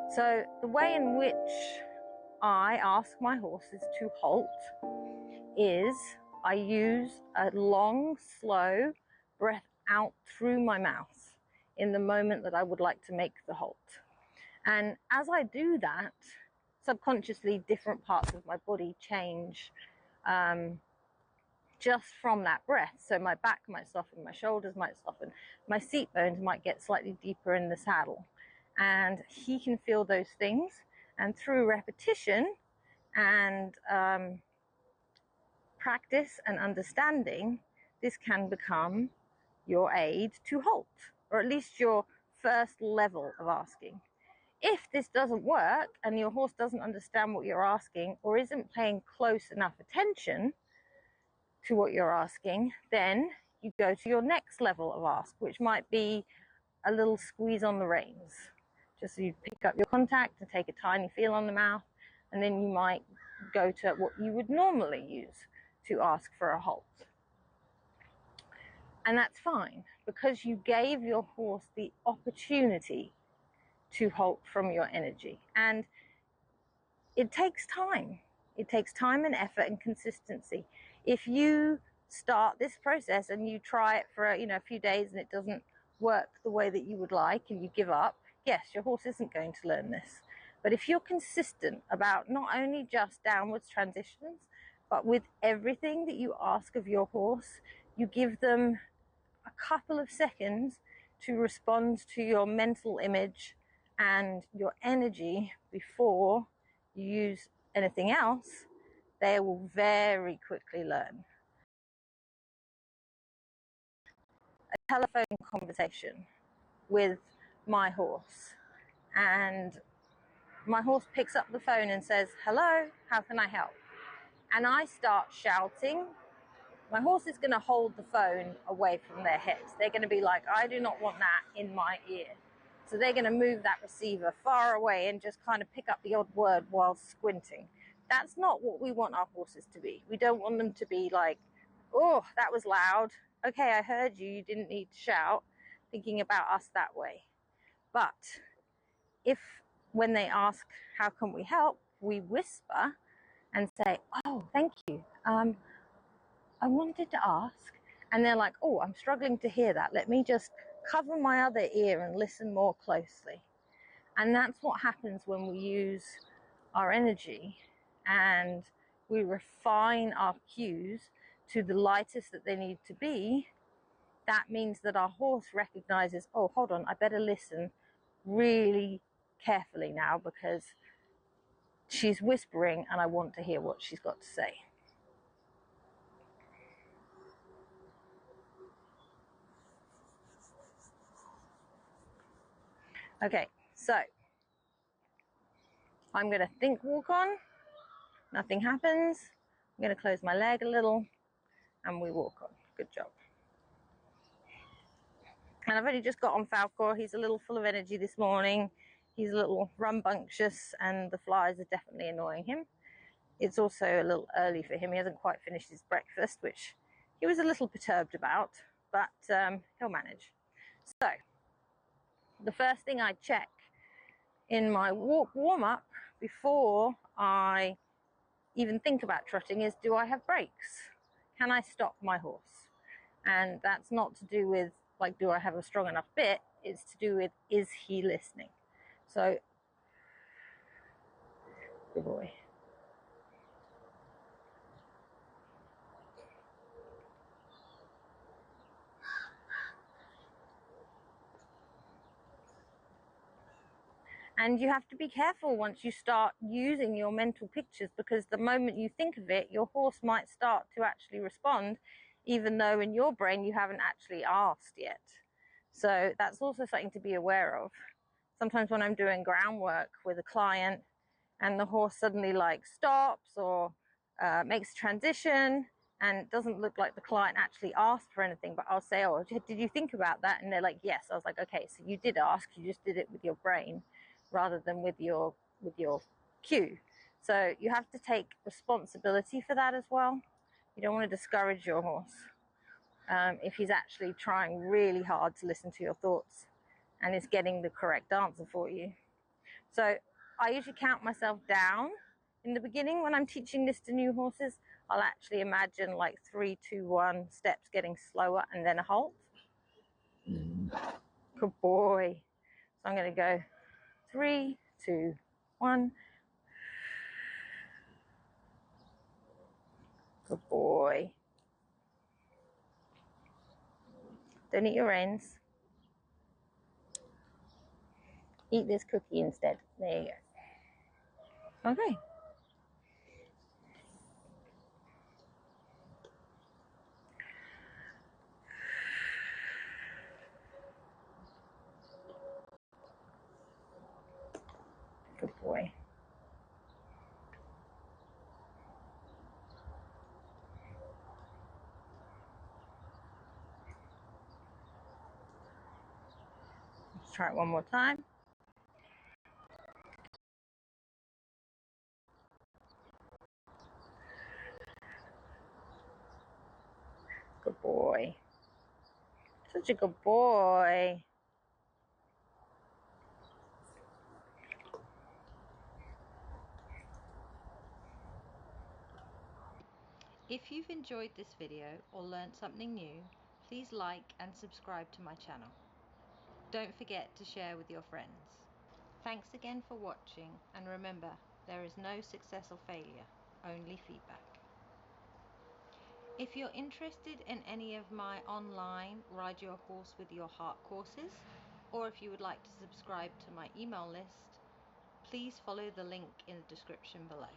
So the way in which I ask my horses to halt is I use a long, slow breath out through my mouth in the moment that I would like to make the halt. And as I do that, subconsciously different parts of my body change just from that breath. So my back might soften, my shoulders might soften, my seat bones might get slightly deeper in the saddle. And he can feel those things. And through repetition and practice and understanding, this can become your aid to halt, or at least your first level of asking. If this doesn't work and your horse doesn't understand what you're asking or isn't paying close enough attention to what you're asking, then you go to your next level of ask, which might be a little squeeze on the reins. Just so you pick up your contact and take a tiny feel on the mouth, and then you might go to what you would normally use to ask for a halt. And that's fine, because you gave your horse the opportunity to halt from your energy. And it takes time. It takes time and effort and consistency. If you start this process and you try it for a few days and it doesn't work the way that you would like and you give up, yes, your horse isn't going to learn this. But if you're consistent about not only just downwards transitions, but with everything that you ask of your horse, you give them a couple of seconds to respond to your mental image and your energy before you use anything else, they will very quickly learn. A telephone conversation with my horse, and my horse picks up the phone and says, "Hello, how can I help?" And I start shouting. My horse is going to hold the phone away from their heads. They're going to be like, "I do not want that in my ear." So they're going to move that receiver far away and just kind of pick up the odd word while squinting. That's not what we want our horses to be. We don't want them to be like, "Oh, that was loud. Okay, I heard you. You didn't need to shout," thinking about us that way. But if when they ask, "How can we help?" we whisper and say, "Oh, thank you. I wanted to ask," and they're like, "Oh, I'm struggling to hear that. Let me just cover my other ear and listen more closely." And that's what happens when we use our energy and we refine our cues to the lightest that they need to be. That means that our horse recognizes, "Oh, hold on, I better listen really carefully now because she's whispering and I want to hear what she's got to say." Okay, so I'm going to think walk on, nothing happens. I'm going to close my leg a little and we walk on. Good job. And I've only just got on Falcor. He's a little full of energy this morning. He's a little rambunctious and the flies are definitely annoying him. It's also a little early for him. He hasn't quite finished his breakfast, which he was a little perturbed about, but he'll manage. So the first thing I check in my walk warm-up before I even think about trotting is, do I have brakes? Can I stop my horse? And that's not to do with like, do I have a strong enough bit? It's to do with, is he listening? So, good boy. And you have to be careful once you start using your mental pictures, because the moment you think of it, your horse might start to actually respond, even though in your brain you haven't actually asked yet. So that's also something to be aware of. Sometimes when I'm doing groundwork with a client and the horse suddenly like stops or makes a transition and it doesn't look like the client actually asked for anything, but I'll say, "Oh, did you think about that?" And they're like, "Yes." I was like, "Okay, so you did ask, you just did it with your brain rather than with your cue." So you have to take responsibility for that as well. You don't want to discourage your horse if he's actually trying really hard to listen to your thoughts and is getting the correct answer for you. So I usually count myself down. In the beginning, when I'm teaching this to new horses, I'll actually imagine like 3, 2, 1 steps getting slower and then a halt. Good boy. So I'm going to go 3, 2, 1. Good boy. Don't eat your reins. Eat this cookie instead. There you go. Okay. Good boy. Let's try it one more time. Good boy. Such a good boy. If you've enjoyed this video or learnt something new, please like and subscribe to my channel. Don't forget to share with your friends. Thanks again for watching, and remember, there is no success or failure, only feedback. If you're interested in any of my online Ride Your Horse with Your Heart courses, or if you would like to subscribe to my email list, please follow the link in the description below.